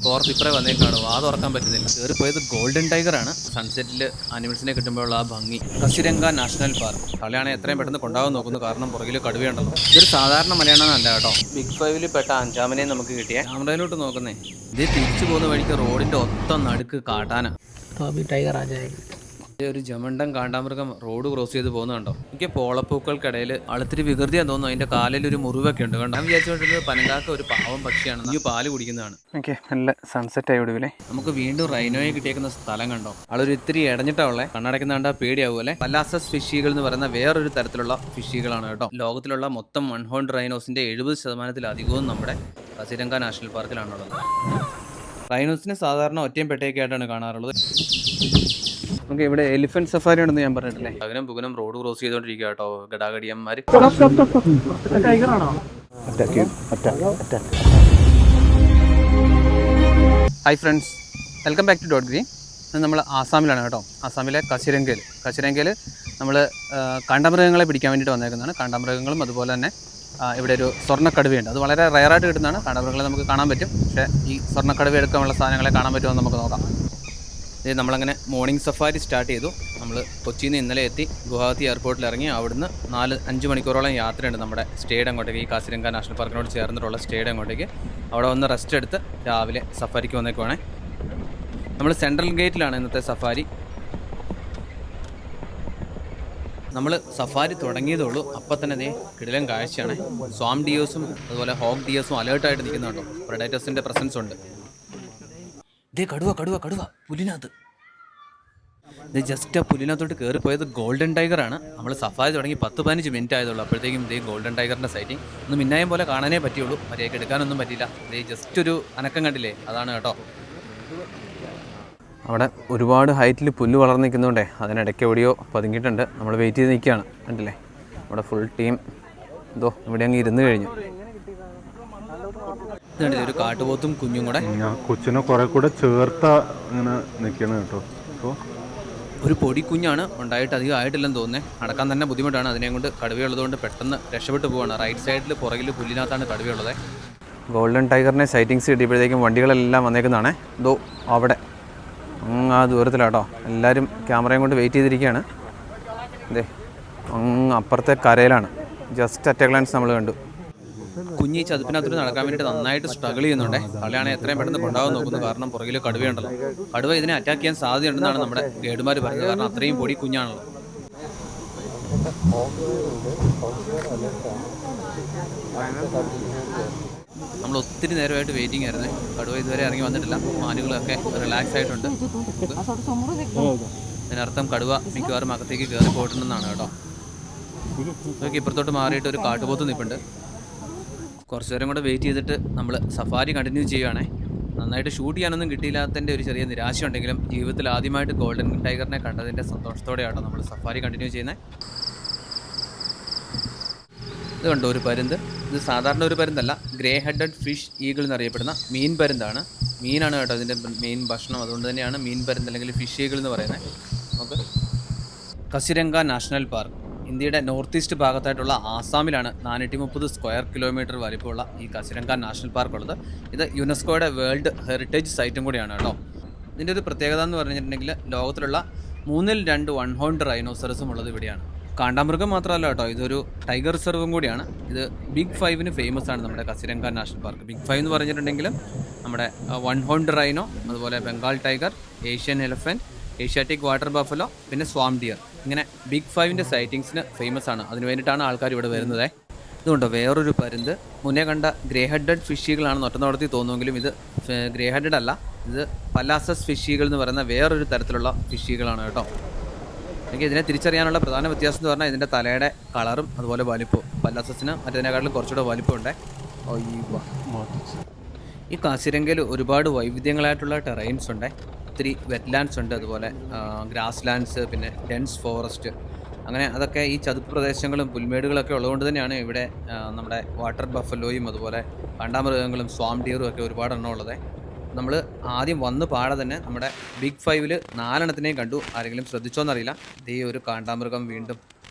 Fourth ഇപ്പറേ വന്നേക്കാണ്, വാ തുറക്കാൻ പറ്റുന്നില്ല. കയറിപ്പോയത് ഗോൾഡൻ ടൈഗറാണ്. സൺസെറ്റിൽ ആനിമൽസിനെ കിട്ടുമ്പോഴുള്ള ആ ഭംഗി. കസിരംഗ നാഷണൽ പാർക്ക് കളിയാണെങ്കിൽ എത്രയും പെട്ടെന്ന് കൊണ്ടാവാൻ നോക്കുന്നു, കാരണം പുറകിൽ കടുവയുണ്ടല്ലോ. ഇതൊരു സാധാരണ മലയാളമല്ല കേട്ടോ, ബിഗ് ഫൈവിൽ പെട്ട അഞ്ചാമനെ നമുക്ക് കിട്ടിയ. ക്യാമറയിലോട്ട് നോക്കുന്നേ, ഇത് തിരിച്ചു പോകുന്ന വഴിക്ക് റോഡിന്റെ ഒത്ത നടുക്ക് കാട്ടാന. ടൈഗർ ഒരു ജമണ്ടൻ കാണ്ടാമൃഗം റോഡ് ക്രോസ് ചെയ്ത് പോകുന്നുണ്ടോ. എനിക്ക് പോളപ്പൂക്കൾക്കിടയിൽ ആളത്തിരി വികൃതിയാന്ന് തോന്നുന്നു. അതിന്റെ കാലിൽ ഒരു മുറിവൊക്കെ ഉണ്ട് കണ്ടോ. ഞാൻ വിചാരിച്ചുകൊണ്ടിരുന്നത് പനങ്കാക്ക ഒരു പാവം പക്ഷിയാണ്, ഈ പാല് കുടിക്കുന്നതാണ്. ഓക്കെ, നല്ല സൺസെറ്റ് ആയി ഒടുവിലെ നമുക്ക് വീണ്ടും റൈനോയെ കിട്ടിയേക്കുന്ന സ്ഥലം കണ്ടോ. ആളൊരു ഇത്തിരി ഇടഞ്ഞിട്ടാവുള്ളേ, കണ്ണടയ്ക്കുന്ന കണ്ടാ പേടിയാവൂല്ലേ. പലാസസ് ഫിഷികൾ എന്ന് പറയുന്ന വേറൊരു തരത്തിലുള്ള ഫിഷികളാണ് കേട്ടോ. ലോകത്തിലുള്ള മൊത്തം 1 ഹോൺ റൈനോസിന്റെ 70%-ലധികവും നമ്മുടെ കസിരംഗ നാഷണൽ പാർക്കിലാണുള്ളത്. റൈനോസിനെ സാധാരണ ഒറ്റയും പെട്ടയൊക്കെ ആയിട്ടാണ് കാണാറുള്ളത്. നമുക്ക് ഇവിടെ എലിഫന്റ് സഫാരി ഉണ്ടെന്ന് ഞാൻ പറഞ്ഞിട്ടില്ലേ. അകനം പുകനം റോഡ് ക്രോസ് ചെയ്തോണ്ടിരിക്കുക കേട്ടോ ഗടാഗടിയന്മാര്. Hi friends, welcome back to Dot Green. നമ്മൾ ആസാമിലാണ് കേട്ടോ. ആസാമിലെ കസിരംഗയിൽ നമ്മൾ കാണ്ടാമൃഗങ്ങളെ പിടിക്കാൻ വേണ്ടിയിട്ട് വന്നേക്കുന്നതാണ്. കാണ്ടാമൃഗങ്ങളും അതുപോലെ തന്നെ ഇവിടെ ഒരു സ്വർണ്ണക്കടുവയുണ്ട്. അത് വളരെ റയറായിട്ട് കിട്ടുന്നതാണ്. കാണ്ടാമൃഗങ്ങളെ നമുക്ക് കാണാൻ പറ്റും, പക്ഷേ ഈ സ്വർണ്ണക്കടുവ എടുക്കാനുള്ള സാധനങ്ങളെ കാണാൻ പറ്റുമെന്ന് നമുക്ക് നോക്കാം. ഇത് നമ്മളങ്ങനെ മോർണിംഗ് സഫാരി സ്റ്റാർട്ട് ചെയ്തു. നമ്മൾ കൊച്ചിയിൽ നിന്ന് ഇന്നലെ എത്തി ഗുവാഹത്തി എയർപോർട്ടിൽ ഇറങ്ങി. അവിടുന്ന് 4-5 മണിക്കൂറോളം യാത്രയുണ്ട് നമ്മുടെ സ്റ്റേയുടെ അങ്ങോട്ടേക്ക്, ഈ കാസിരംഗ നാഷണൽ പാർക്കിനോട് ചേർന്നിട്ടുള്ള സ്റ്റേയുടെ അങ്ങോട്ടേക്ക്. അവിടെ വന്ന് റെസ്റ്റ് എടുത്ത് രാവിലെ സഫാരിക്ക് വന്നേക്കുവാണേ. നമ്മൾ സെൻട്രൽ ഗേറ്റിലാണ് ഇന്നത്തെ സഫാരി. നമ്മൾ സഫാരി തുടങ്ങിയതുള്ളൂ, അപ്പം തന്നെ ദേ കിടിലൻ കാഴ്ചയാണ്. സ്വാം ഡിയോസും അതുപോലെ ഹോഗ് ഡിയോസും അലേർട്ടായിട്ട് നിൽക്കുന്നുണ്ടോ. പ്രെഡേറ്റേഴ്സിൻ്റെ പ്രസൻസ് ഉണ്ട്. ഇതേ കടുവ പുലിനകത്ത്. ഇത് ജസ്റ്റ് ആ പുലിനകത്തോട്ട് കയറിപ്പോയത് ഗോൾഡൻ ടൈഗറാണ്. നമ്മൾ സഫാരി തുടങ്ങി 10-15 മിനിറ്റ് ആയതുള്ളൂ, അപ്പോഴത്തേക്കും ഇതേ ഗോൾഡൻ ടൈഗറിൻ്റെ സൈറ്റിങ്. ഒന്ന് മിന്നായം പോലെ കാണാനേ പറ്റുള്ളൂ, മര്യാദയ്ക്ക് എടുക്കാനൊന്നും പറ്റില്ല. ഇതേ ജസ്റ്റ് ഒരു അനക്കം കണ്ടില്ലേ, അതാണ് കേട്ടോ. അവിടെ ഒരുപാട് ഹൈറ്റിൽ പുല്ല് വളർന്നു നിൽക്കുന്നുണ്ടേ, അതിനിടയ്ക്ക് എവിടെയോ പതുങ്ങിയിട്ടുണ്ട്. നമ്മൾ വെയിറ്റ് ചെയ്ത് നിൽക്കുകയാണ്, കണ്ടില്ലേ. അവിടെ ഫുൾ ടീം എന്തോ ഇവിടെ അങ്ങ് ഇരുന്ന് കഴിഞ്ഞു. ഇതുണ്ടല്ലേ ഒരു കാട്ടുപോത്തും കുഞ്ഞും കൂടെ. കൊച്ചിനെ കുറെ കൂടെ ചേർത്ത ഇങ്ങനെ നിൽക്കണം കേട്ടോ. അപ്പോൾ ഒരു പൊടി കുഞ്ഞാണ്, ഉണ്ടായിട്ട് അധികം ആയിട്ടില്ലെന്ന് തോന്നുന്നത്. നടക്കാൻ തന്നെ ബുദ്ധിമുട്ടാണ്. അതിനെ കൊണ്ട് കടുവയുള്ളതുകൊണ്ട് പെട്ടെന്ന് രക്ഷപ്പെട്ടു പോവാണ്. റൈറ്റ് സൈഡിൽ പുറകിൽ പുല്ലിനകത്താണ് കടുവയുള്ളത്. Golden ടൈഗറിനെ sightings കിട്ടിയപ്പോഴത്തേക്കും വണ്ടികളെല്ലാം വന്നേക്കുന്നതാണ്. ഇതോ അവിടെ ആ ദൂരത്തിലാട്ടോ. എല്ലാവരും ക്യാമറയും കൊണ്ട് വെയിറ്റ് ചെയ്തിരിക്കുകയാണ്. അതെ, അപ്പുറത്തെ കരയിലാണ്. ജസ്റ്റ് അറ്റ് എ ഗ്ലാൻസ് നമ്മൾ കണ്ടു. കുഞ്ഞി ചതുപ്പിനകത്തോട്ട് നടക്കാൻ വേണ്ടിയിട്ട് നന്നായിട്ട് സ്ട്രഗിൾ ചെയ്യുന്നുണ്ടേ. കളിയാണെങ്കിൽ എത്രയും പെട്ടെന്ന് കൊണ്ടാവാൻ നോക്കുന്നു, കാരണം പുറകിൽ കടുവയുണ്ടല്ലോ. കടുവ ഇതിനെ അറ്റാക്ക് ചെയ്യാൻ സാധ്യതയുണ്ടെന്നാണ് നമ്മുടെ ഗൈഡുമാർ പറഞ്ഞത്, കാരണം അത്രയും പൊടി കുഞ്ഞാണല്ലോ. നമ്മൾ ഒത്തിരി നേരമായിട്ട് വെയിറ്റിംഗ് ആയിരുന്നേ. കടുവ ഇതുവരെ ഇറങ്ങി വന്നിട്ടില്ല. മാനുകളൊക്കെ റിലാക്സ് ആയിട്ടുണ്ട്. അതിനർത്ഥം കടുവ മിക്കവാറും അകത്തേക്ക് കയറി പോയിട്ടുണ്ടെന്നാണ് കേട്ടോ. ഇതൊക്കെ ഇപ്പുറത്തോട്ട് മാറിയിട്ട് ഒരു കാട്ടുപോത്ത് നിൽപ്പുണ്ട്. കുറച്ച് നേരം കൂടെ വെയിറ്റ് ചെയ്തിട്ട് നമ്മൾ സഫാരി കണ്ടിന്യൂ ചെയ്യുകയാണേ. നന്നായിട്ട് ഷൂട്ട് ചെയ്യാനൊന്നും കിട്ടിയില്ലാത്തതിൻ്റെ ഒരു ചെറിയ നിരാശ ഉണ്ടെങ്കിലും ജീവിതത്തിൽ ആദ്യമായിട്ട് ഗോൾഡൻ ടൈഗറിനെ കണ്ടതിൻ്റെ സന്തോഷത്തോടെയാട്ടോ നമ്മൾ സഫാരി കണ്ടിന്യൂ ചെയ്യുന്നത്. ഇത് കണ്ടോ ഒരു പരുന്ത്. ഇത് സാധാരണ ഒരു പരുന്തല്ല, ഗ്രേ ഹെഡഡ് ഫിഷ് ഈഗിൾ എന്നറിയപ്പെടുന്ന മീൻ പരുന്താണ്. മീനാണ് കേട്ടോ ഇതിൻ്റെ മെയിൻ ഭക്ഷണം, അതുകൊണ്ട് തന്നെയാണ് മീൻ പരുന്ത് അല്ലെങ്കിൽ ഫിഷ് ഈഗിൾ എന്ന് പറയുന്നത്. നമുക്ക് കസിരംഗ നാഷണൽ പാർക്ക് ഇന്ത്യയുടെ നോർത്ത് ഈസ്റ്റ് ഭാഗത്തായിട്ടുള്ള ആസാമിലാണ് 430 സ്ക്വയർ കിലോമീറ്റർ വലിപ്പമുള്ള ഈ കസിരംഗ നാഷണൽ പാർക്ക് ഉള്ളത്. ഇത് യുനെസ്കോയുടെ വേൾഡ് ഹെറിറ്റേജ് സൈറ്റും കൂടിയാണ് കേട്ടോ. ഇതിൻ്റെ ഒരു പ്രത്യേകത എന്ന് പറഞ്ഞിട്ടുണ്ടെങ്കിൽ ലോകത്തിലുള്ള 3-2 1 ഹോൺ റൈനോസറസും ഉള്ളത് ഇവിടെയാണ്. കാണ്ടാമൃഗം മാത്രമല്ല കേട്ടോ, ഇതൊരു ടൈഗർ റിസർവും കൂടിയാണ്. ഇത് ബിഗ് 5-ന് ഫേമസ് ആണ് നമ്മുടെ കസിരംഗ നാഷണൽ പാർക്ക്. ബിഗ് 5 എന്ന് പറഞ്ഞിട്ടുണ്ടെങ്കിൽ നമ്മുടെ 1 ഹോൺ റൈനോ, അതുപോലെ Bengal tiger, Asian elephant, Asiatic water buffalo, പിന്നെ സ്വാം ഡിയർ, ഇങ്ങനെ ബിഗ് 5-ൻ്റെ സൈറ്റിങ്സിന് ഫേമസ് ആണ്. അതിന് വേണ്ടിയിട്ടാണ് ആൾക്കാർ ഇവിടെ വരുന്നത്. ഇതുകൊണ്ടോ വേറൊരു പരുന്ത്. മുന്നേ കണ്ട ഗ്രേ ഹെഡഡ് ഫിഷികളാണെന്ന് ഒറ്റ നടത്തി തോന്നുമെങ്കിലും ഇത് ഗ്രേ ഹെഡഡ് അല്ല, ഇത് പലാസസ് ഫിഷികൾ എന്ന് പറയുന്ന വേറൊരു തരത്തിലുള്ള ഫിഷികളാണ് കേട്ടോ. എനിക്ക് ഇതിനെ തിരിച്ചറിയാനുള്ള പ്രധാന വ്യത്യാസം എന്ന് പറഞ്ഞാൽ ഇതിൻ്റെ തലയുടെ കളറും അതുപോലെ വലിപ്പവും. പലാസസിന് മറ്റേതിനെക്കാട്ടിലും കുറച്ചുകൂടെ വലിപ്പമുണ്ട്. ഈ കാസിരംഗയിൽ ഒരുപാട് വൈവിധ്യങ്ങളായിട്ടുള്ള ടെറൈൻസ് ഉണ്ട്. ഒത്തിരി വെറ്റ്ലാൻഡ്സ് ഉണ്ട്, അതുപോലെ ഗ്രാസ് ലാൻഡ്സ്, പിന്നെ ഡെൻസ് ഫോറസ്റ്റ്, അങ്ങനെ അതൊക്കെ ഈ ചതുപ്പ് പ്രദേശങ്ങളും പുൽമേടുകളൊക്കെ ഉള്ളതുകൊണ്ട് തന്നെയാണ് ഇവിടെ നമ്മുടെ വാട്ടർ ബഫലോയും അതുപോലെ കാണ്ടാമൃഗങ്ങളും സ്വാം ഡിയറും ഒക്കെ ഒരുപാട് എണ്ണം ഉള്ളത്. നമ്മൾ ആദ്യം വന്ന് പാടെ തന്നെ നമ്മുടെ ബിഗ് 5-ൽ 4 എണ്ണത്തിനെയും കണ്ടു. ആരെങ്കിലും ശ്രദ്ധിച്ചോന്നറിയില്ല, ഇതേ ഒരു കാണ്ടാമൃഗം വീണ്ടും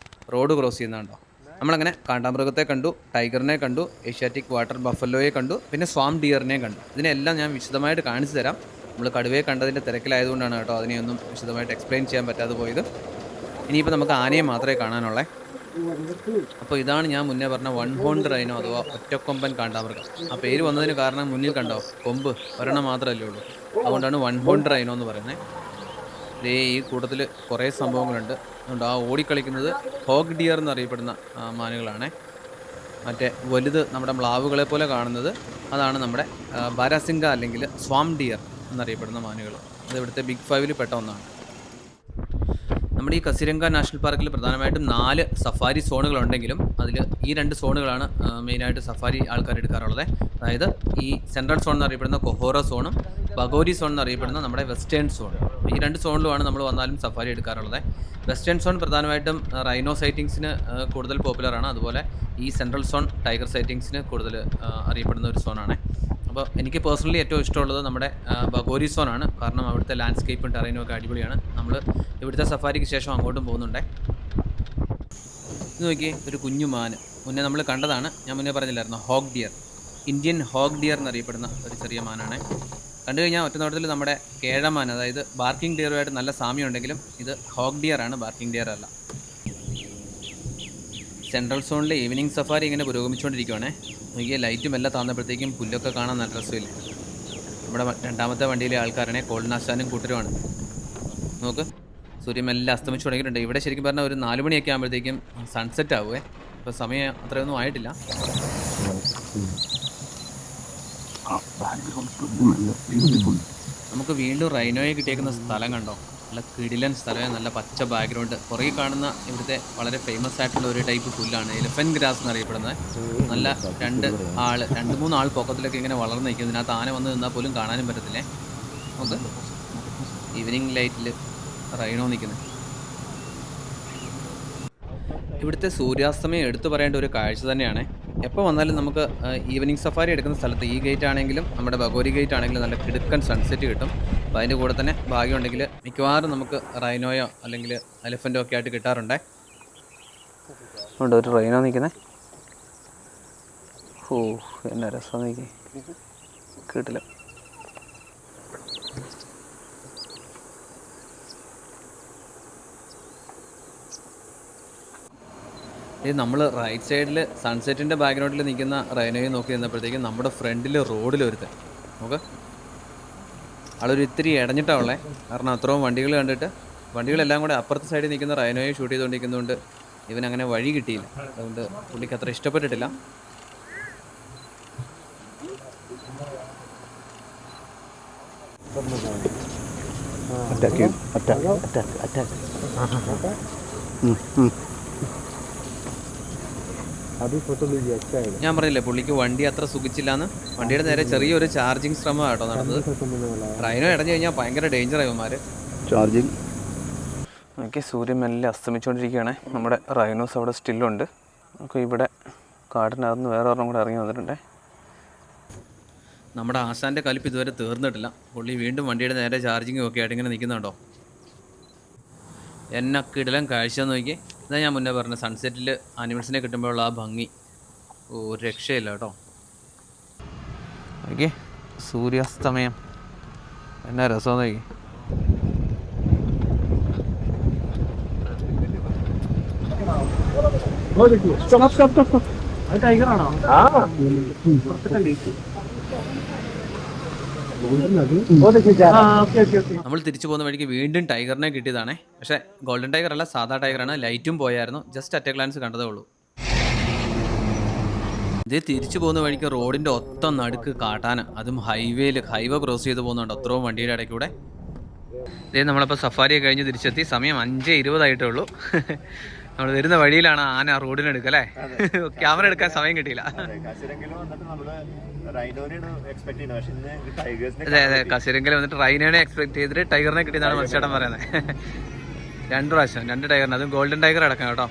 റോഡ് ക്രോസ് ചെയ്യുന്നുണ്ടോ. നമ്മളങ്ങനെ കാണ്ടാമൃഗത്തെ കണ്ടു, ടൈഗറിനെ കണ്ടു, ഏഷ്യാറ്റിക് വാട്ടർ ബഫലോയെ കണ്ടു, പിന്നെ സ്വാം ഡിയറിനെയും കണ്ടു. ഇതിനെല്ലാം ഞാൻ വിശദമായിട്ട് കാണിച്ചു തരാം. നമ്മൾ കടുവയെ കണ്ടതിൻ്റെ തിരക്കിലായതുകൊണ്ടാണ് കേട്ടോ അതിനെയൊന്നും വിശദമായിട്ട് എക്സ്പ്ലെയിൻ ചെയ്യാൻ പറ്റാതെ പോയത്. ഇനിയിപ്പോൾ നമുക്ക് ആനയെ മാത്രമേ കാണാനുള്ളേ. അപ്പോൾ ഇതാണ് ഞാൻ മുന്നേ പറഞ്ഞ വൺ ഹോൺഡ് റൈനോ അഥവാ ഒറ്റക്കൊമ്പൻ കാണ്ടാമൃഗം. ആ പേര് വന്നതിന് കാരണം മുന്നിൽ കണ്ടോ, കൊമ്പ് ഒരെണ്ണം മാത്രമല്ലേ ഉള്ളൂ, അതുകൊണ്ടാണ് വൺ ഹോൺഡ് റൈനോ എന്ന് പറയുന്നത്. ദേ ഈ കൂട്ടത്തിൽ കുറേ സംഭവങ്ങളുണ്ട്. അതുകൊണ്ട് ആ ഓടിക്കളിക്കുന്നത് ഹോഗ് ഡിയർ എന്നറിയപ്പെടുന്ന മാനുകളാണ്. മറ്റേ വലുത് നമ്മുടെ മ്ലാവുകളെ പോലെ കാണുന്നത് അതാണ് നമ്മുടെ ബാരാസിംഗ അല്ലെങ്കിൽ സ്വാം ഡിയർ എന്നറിയപ്പെടുന്ന മാനുകൾ. അത് ഇവിടുത്തെ ബിഗ് 5-ൽ പെട്ട ഒന്നാണ്. നമ്മുടെ ഈ കസിരംഗ നാഷണൽ പാർക്കിൽ പ്രധാനമായിട്ടും 4 സഫാരി സോണുകളുണ്ടെങ്കിലും അതിൽ ഈ 2 സോണുകളാണ് മെയിനായിട്ട് സഫാരി ആൾക്കാർ എടുക്കാറുള്ളത്. അതായത് ഈ സെൻട്രൽ സോൺ എന്നറിയപ്പെടുന്ന കൊഹോറ സോണും ബഗോരി സോൺ എന്നറിയപ്പെടുന്ന നമ്മുടെ വെസ്റ്റേൺ സോണും. ഈ 2 സോണിലുമാണ് നമ്മൾ വന്നാലും സഫാരി എടുക്കാറുള്ളത്. വെസ്റ്റേൺ സോൺ പ്രധാനമായിട്ടും റൈനോ സൈറ്റിങ്സിന് കൂടുതൽ പോപ്പുലറാണ്. അതുപോലെ ഈ സെൻട്രൽ സോൺ ടൈഗർ സൈറ്റിങ്സിന് കൂടുതൽ അറിയപ്പെടുന്ന ഒരു സോണാണ്. അപ്പോൾ എനിക്ക് പേഴ്സണലി ഏറ്റവും ഇഷ്ടമുള്ളത് നമ്മുടെ ബഗോരി സോണാണ്. കാരണം അവിടുത്തെ ലാൻഡ്സ്കേപ്പും ടെറൈനും ഒക്കെ അടിപൊളിയാണ്. നമ്മൾ ഇവിടുത്തെ സഫാരിക്ക് ശേഷം അങ്ങോട്ടും പോകുന്നുണ്ട്. ഇത് നോക്കിയേ, ഒരു കുഞ്ഞു മാന് മുന്നേ നമ്മൾ കണ്ടതാണ്. ഞാൻ മുന്നേ പറഞ്ഞില്ലായിരുന്നു, hog deer, Indian hog deer എന്നറിയപ്പെടുന്ന ഒരു ചെറിയ മാനാണ്. കണ്ടു കഴിഞ്ഞാൽ ഒറ്റനോട്ടത്തിൽ നമ്മുടെ കേഴമാൻ, അതായത് ബാർക്കിംഗ് ഡിയറുമായിട്ട് നല്ല സാമ്യം ഉണ്ടെങ്കിലും ഇത് ഹോഗ് ഡിയർ ആണ്, ബാർക്കിംഗ് ഡിയർ അല്ല. സെൻട്രൽ സോണിലെ ഈവനിങ് സഫാരി ഇങ്ങനെ പുരോഗമിച്ചുകൊണ്ടിരിക്കുകയാണേ. നോക്കിയ ലൈറ്റും എല്ലാം താന്നപ്പോഴത്തേക്കും പുല്ലൊക്കെ കാണാൻ നല്ല രസമില്ല. നമ്മുടെ രണ്ടാമത്തെ വണ്ടിയിലെ ആൾക്കാരാണെ കോൾനാശാനും കൂട്ടരുമാണ്. നോക്ക്, സൂര്യമെല്ലാം അസ്തമിച്ചു തുടങ്ങിയിട്ടുണ്ട്. ഇവിടെ ശരിക്കും പറഞ്ഞാൽ ഒരു 4 മണിയൊക്കെ ആകുമ്പോഴത്തേക്കും സൺസെറ്റ് ആവുമേ. ഇപ്പോൾ സമയം അത്രയൊന്നും ആയിട്ടില്ല. നമുക്ക് വീണ്ടും റൈനോയെ കിട്ടിയേക്കുന്ന സ്ഥലം കണ്ടോ, നല്ല കിടിലൻ സ്ഥലമേ, നല്ല പച്ച ബാക്ക്ഗ്രൗണ്ട്. കുറേ കാണുന്ന ഇവിടുത്തെ വളരെ ഫേമസ് ആയിട്ടുള്ള ഒരു ടൈപ്പ് പുല്ലാണ് എലിഫന്റ് ഗ്രാസ് എന്നറിയപ്പെടുന്നത്. നല്ല 2-3 ആൾ പൊക്കത്തിലൊക്കെ ഇങ്ങനെ വളർന്ന് നിൽക്കും. ഇതിനകത്ത് ആന വന്ന് നിന്നാൽ പോലും കാണാനും പറ്റത്തില്ലേ. നമുക്ക് ഈവനിങ് ലൈറ്റിൽ റൈനോ നിൽക്കുന്നത്. ഇവിടുത്തെ സൂര്യാസ്തമയം എടുത്തു പറയേണ്ട ഒരു കാഴ്ച തന്നെയാണ്. എപ്പോൾ വന്നാലും നമുക്ക് ഈവനിങ് സഫാരി എടുക്കുന്ന സ്ഥലത്ത് ഈ ഗേറ്റ് ആണെങ്കിലും നമ്മുടെ ബഗോരി ഗേറ്റ് ആണെങ്കിലും നല്ല കിടുക്കൻ സൺസെറ്റ് കിട്ടും. അപ്പോൾ അതിൻ്റെ കൂടെ തന്നെ ഭാഗ്യമുണ്ടെങ്കിൽ മിക്കവാറും നമുക്ക് റൈനോയോ അല്ലെങ്കിൽ എലിഫൻറ്റോ ഒക്കെ ആയിട്ട് കിട്ടാറുണ്ട്. ഉണ്ട് ഒരു റൈനോ നിൽക്കുന്നത്. ഓ എന്നാ രസം നിൽക്കി, കിട്ടില്ല. ഇത് നമ്മൾ റൈറ്റ് സൈഡിൽ സൺസെറ്റിൻ്റെ ബാക്ക്ഗ്രൗണ്ടിൽ നിൽക്കുന്ന റൈനോയെ നോക്കി നിന്നപ്പോഴത്തേക്കും നമ്മുടെ ഫ്രണ്ടിൽ റോഡിലൊരുത്തൻ നമുക്ക് ആളൊരു ഇത്തിരി ഇടഞ്ഞിട്ടാണുള്ളേ. കാരണം അത്രയും വണ്ടികൾ കണ്ടിട്ട് വണ്ടികളെല്ലാം കൂടെ അപ്പുറത്തെ സൈഡിൽ നിൽക്കുന്ന റൈനോയെ ഷൂട്ട് ചെയ്തുകൊണ്ടിരിക്കുന്നതുകൊണ്ട് ഇവനങ്ങനെ വഴി കിട്ടിയില്ല. അതുകൊണ്ട് പുള്ളിക്ക് അത്ര ഇഷ്ടപ്പെട്ടിട്ടില്ല. ഞാൻ പറഞ്ഞില്ലേ പുള്ളിക്ക് വണ്ടി അത്ര സുഖിച്ചില്ലാന്ന്. വണ്ടിയുടെ നേരെ ചെറിയൊരു ചാർജിങ് ശ്രമം കേട്ടോ നടന്നത്. റൈനോ ഇടഞ്ഞു കഴിഞ്ഞാൽ ഭയങ്കര ഡേഞ്ചർ ആയിമാർ ചാർജിങ്. എനിക്ക് സൂര്യൻ മെല്ലെ അസ്തമിച്ചുകൊണ്ടിരിക്കുകയാണ്. നമ്മുടെ റൈനോസ് അവിടെ സ്റ്റില്ലുണ്ട്. നമുക്ക് ഇവിടെ കാടിനകത്ത് വേറെ ഒരെണ്ണം കൂടെ ഇറങ്ങി വന്നിട്ടുണ്ടേ. നമ്മുടെ ആശാൻ്റെ കലിപ്പ് ഇതുവരെ തീർന്നിട്ടില്ല. പുള്ളി വീണ്ടും വണ്ടിയുടെ നേരെ ചാർജിങ്ങും ഒക്കെ ആയിട്ട് ഇങ്ങനെ നിൽക്കുന്നുണ്ടോ. എന്നെ കിടലം കാഴ്ച നോക്കി. ഇതാ ഞാൻ മുന്നേ പറഞ്ഞ സൺസെറ്റിൽ ആനിമൽസിനെ കിട്ടുമ്പോഴുള്ള ആ ഭംഗി ഒരു രക്ഷയില്ല കേട്ടോ. ഓക്കെ, സൂര്യാസ്തമയം എന്നാ രസം നോക്കി. നമ്മൾ തിരിച്ചു പോകുന്ന വഴിക്ക് വീണ്ടും ടൈഗറിനെ കിട്ടിയതാണേ. പക്ഷേ ഗോൾഡൻ ടൈഗർ അല്ല, സാധാ ടൈഗറാണ്. ലൈറ്റും പോയായിരുന്നു. ജസ്റ്റ് അറ്റ് എ ഗ്ലാൻസ് കണ്ടതേ ഉള്ളൂ. ഇത് തിരിച്ചു പോകുന്ന വഴിക്ക് റോഡിൻ്റെ ഒത്ത നടുക്ക് കാട്ടാന, അതും ഹൈവേ ക്രോസ് ചെയ്ത് പോകുന്നുണ്ട് അത്രയും വണ്ടിയുടെ ഇടയ്ക്കൂടെ. ഇതേ നമ്മളിപ്പോൾ സഫാരിയെ കഴിഞ്ഞ് തിരിച്ചെത്തി. സമയം 5:20 ആയിട്ടേ ഉള്ളൂ. നമ്മൾ വരുന്ന വഴിയിലാണ് ആന റോഡിനെടുക്കുക അല്ലേ. ക്യാമറ എടുക്കാൻ സമയം കിട്ടിയില്ല. അതെ അതെ, കസിരങ്കൽ വന്നിട്ട് റൈനോനെ എക്സ്പെക്ട് ചെയ്തിട്ട് ടൈഗറിനെ കിട്ടിയെന്നാണ് മത്സ്യേട്ടൻ പറയുന്നത്. 2 പ്രാവശ്യം 2 ടൈഗറിന്, അതും ഗോൾഡൻ ടൈഗർ അടക്കം കേട്ടോ.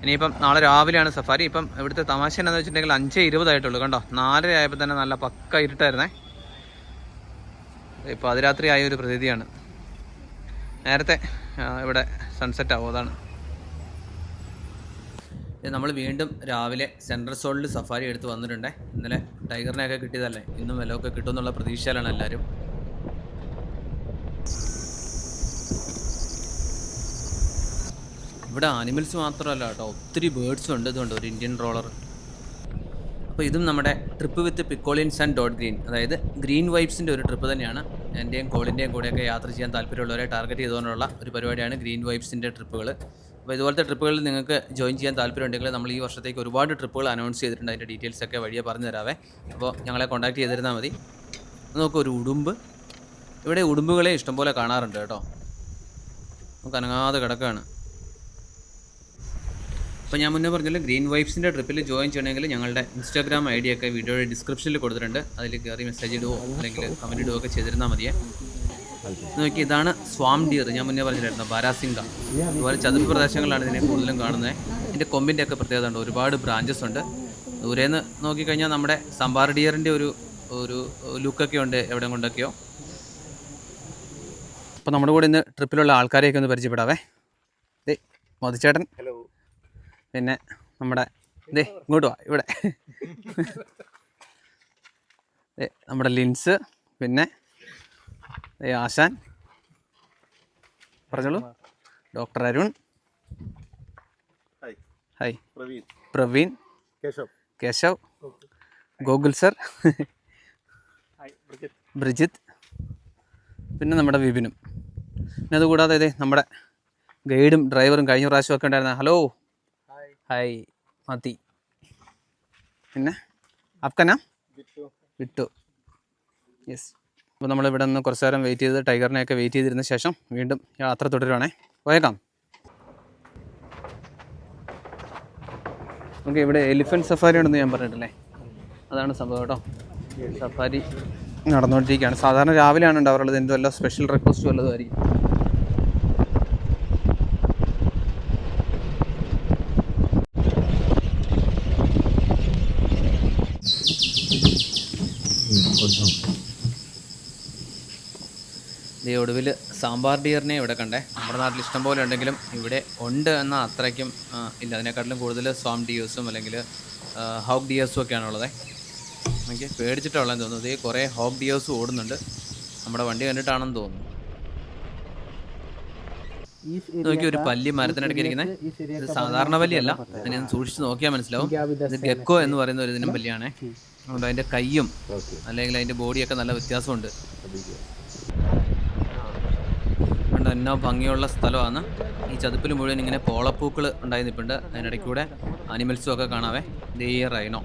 ഇനിയിപ്പം നാളെ രാവിലെയാണ് സഫാരി. ഇപ്പം ഇവിടുത്തെ തമാശ എന്നാന്ന് വെച്ചിട്ടുണ്ടെങ്കിൽ 5:20 ആയിട്ടുള്ളൂ കണ്ടോ. 4:30 ആയപ്പോൾ തന്നെ നല്ല പക്ക ഇരുട്ടായിരുന്നേ. ഇപ്പോൾ അതിരാത്രി ആയ ഒരു പ്രതീതിയാണ്. നേരത്തെ ഇവിടെ സൺസെറ്റ് ആവും, അതാണ്. നമ്മൾ വീണ്ടും രാവിലെ സെൻട്രൽ സോണിൽ സഫാരി എടുത്ത് വന്നിട്ടുണ്ടേ. ഇന്നലെ ടൈഗറിനെയൊക്കെ കിട്ടിയതല്ലേ, ഇന്നും വിലയൊക്കെ കിട്ടുമെന്നുള്ള പ്രതീക്ഷയിലാണ് എല്ലാവരും. ഇവിടെ ആനിമൽസ് മാത്രമല്ല കേട്ടോ, ഒത്തിരി ബേർഡ്സും ഉണ്ട്. ഇതുണ്ട് ഒരു ഇന്ത്യൻ റോളർ. അപ്പോൾ ഇതും നമ്മുടെ ട്രിപ്പ് വിത്ത് പിക്കോളിൻസ് ആൻഡ് ഡോട്ട് ഗ്രീൻ, അതായത് ഗ്രീൻ വൈബ്സിൻ്റെ ഒരു ട്രിപ്പ് തന്നെയാണ്. എൻ്റെയും കോളിൻ്റെയും കൂടെയൊക്കെ യാത്ര ചെയ്യാൻ താല്പര്യമുള്ളവരെ ടാർഗറ്റ് ചെയ്തുകൊണ്ടുള്ള ഒരു പരിപാടിയാണ് ഗ്രീൻ വൈബ്സിൻ്റെ ട്രിപ്പുകൾ. അപ്പോൾ ഇതുപോലത്തെ ട്രിപ്പുകളിൽ നിങ്ങൾക്ക് ജോയിൻ ചെയ്യാൻ താല്പര്യമുണ്ടെങ്കിൽ നമ്മൾ ഈ വർഷത്തേക്ക് ഒരുപാട് ട്രിപ്പുകൾ അനൗൺസ് ചെയ്തിട്ടുണ്ട്. അതിൻ്റെ ഡീറ്റെയിൽസൊക്കെ വഴിയെ പറഞ്ഞു തരാവേ. അപ്പോൾ ഞങ്ങളെ കോൺടാക്ട് ചെയ്തിരുന്നാൽ മതി. നമുക്ക് ഒരു ഉടുമ്പ്, ഇവിടെ ഉടുമ്പുകളെ ഇഷ്ടംപോലെ കാണാറുണ്ട് കേട്ടോ. നമുക്ക് അനങ്ങാതെ കിടക്കുകയാണ്. അപ്പോൾ ഞാൻ മുന്നേ പറഞ്ഞല്ലോ, ഗ്രീൻ വൈബ്സിൻ്റെ ട്രിപ്പിൽ ജോയിൻ ചെയ്യണമെങ്കിൽ ഞങ്ങളുടെ ഇൻസ്റ്റാഗ്രാം ഐ ഡി ഒക്കെ വീഡിയോയുടെ ഡിസ്ക്രിപ്ഷനിൽ കൊടുത്തിട്ടുണ്ട്. അതിൽ കയറി മെസ്സേജ് ഇടുവോ അല്ലെങ്കിൽ കമൻറ്റ് ഇടുവോ ഒക്കെ ചെയ്തിരുന്നാൽ മതിയേ. നോക്കി, ഇതാണ് സ്വാം ഡിയർ. ഞാൻ മുന്നേ പറഞ്ഞില്ലായിരുന്നു, ബാരാസിംഗ. അതുപോലെ ചതുപ്പ് പ്രദേശങ്ങളിലാണ് ഇതിനെ കൂടുതലും കാണുന്നത്. ഇതിൻ്റെ കൊമ്പിൻ്റെ ഒക്കെ പ്രത്യേകത ഉണ്ട്, ഒരുപാട് ബ്രാഞ്ചസ് ഉണ്ട്. ദൂരേന്ന് നോക്കിക്കഴിഞ്ഞാൽ നമ്മുടെ സംബാർ ഡിയറിൻ്റെ ഒരു ലുക്കൊക്കെ ഉണ്ട് എവിടെ കൊണ്ടൊക്കെയോ. അപ്പോൾ നമ്മുടെ കൂടെ ഇന്ന് ട്രിപ്പിലുള്ള ആൾക്കാരെയൊക്കെ ഒന്ന് പരിചയപ്പെടാവേ. ദേ മധുചേട്ടൻ, പിന്നെ നമ്മുടെ ഇങ്ങോട്ട് വാ, ഇവിടെ നമ്മുടെ ലിൻസ്, പിന്നെ ആശാൻ, പറഞ്ഞോളൂ, doctor Arun, hi, Praveen, Keshav, Gokul sir, Brigit, പിന്നെ നമ്മുടെ വിപിനും. പിന്നെ അതുകൂടാതെ നമ്മുടെ ഗൈഡും ഡ്രൈവറും കഴിഞ്ഞ പ്രാവശ്യമൊക്കെ ഉണ്ടായിരുന്ന ഹലോ ഹായ് മതി. പിന്നെ അപ്കന വിട്ടു. യെസ്. അപ്പോൾ നമ്മളിവിടെ നിന്ന് കുറച്ച് നേരം വെയിറ്റ് ചെയ്ത് ടൈഗറിനെയൊക്കെ വെയിറ്റ് ചെയ്തിരുന്ന ശേഷം വീണ്ടും യാത്ര തുടരുവാണേ. പോയേക്കാം. ഓക്കെ, ഇവിടെ എലിഫൻറ്റ് സഫാരി ഉണ്ടെന്ന് ഞാൻ പറഞ്ഞിട്ടില്ലേ, അതാണ് സംഭവം കേട്ടോ. സഫാരി നടന്നുകൊണ്ടിരിക്കുകയാണ്. സാധാരണ രാവിലെയാണ് ഉണ്ടാവാറുള്ളത്. എന്ത് വല്ല സ്പെഷ്യൽ റിക്വസ്റ്റ് വല്ലതുമായിരിക്കും. ഈ ഒടുവിൽ സാമ്പാർ ഡിയറിനെ ഇവിടെ കണ്ടേ. നമ്മുടെ നാട്ടിൽ ഇഷ്ടം പോലെ ഉണ്ടെങ്കിലും ഇവിടെ ഉണ്ട് എന്നാൽ അത്രയ്ക്കും ഇല്ല. അതിനെക്കാട്ടിലും കൂടുതൽ സ്വാം ഡിയേഴ്സും അല്ലെങ്കിൽ ഹോക്ക് ഡിയേഴ്സും ഒക്കെയാണുള്ളത്. എനിക്ക് പേടിച്ചിട്ടുള്ളതെന്ന് തോന്നുന്നു. ഇത് കുറേ ഹോക്ക് ഡിയേഴ്സും ഓടുന്നുണ്ട്. നമ്മുടെ വണ്ടി കണ്ടിട്ടാണെന്ന് തോന്നുന്നു. നോക്കി, ഒരു പല്ലി മരത്തിനിടയ്ക്ക് ഇരിക്കുന്നത്. ഇത് സാധാരണ പല്ലിയല്ല, അതിനെ സൂക്ഷിച്ച് നോക്കിയാൽ മനസ്സിലാവും. ഇത് ഗെക്കോ എന്ന് പറയുന്ന ഒരു ഇതിനും പല്ലിയാണേ. അതുകൊണ്ട് അതിൻ്റെ കയ്യും അല്ലെങ്കിൽ അതിൻ്റെ ബോഡിയൊക്കെ നല്ല വ്യത്യാസമുണ്ട്. കണ്ടോ, എന്നോ ഭംഗിയുള്ള സ്ഥലമാണ്. ഈ ചതുപ്പിൽ മുഴുവൻ ഇങ്ങനെ പോളപ്പൂക്കൾ ഉണ്ടായി നിൽപ്പുണ്ട്. അതിനിടയ്ക്കൂടെ ആനിമൽസും ഒക്കെ കാണാവേ. ദേ റൈനോ.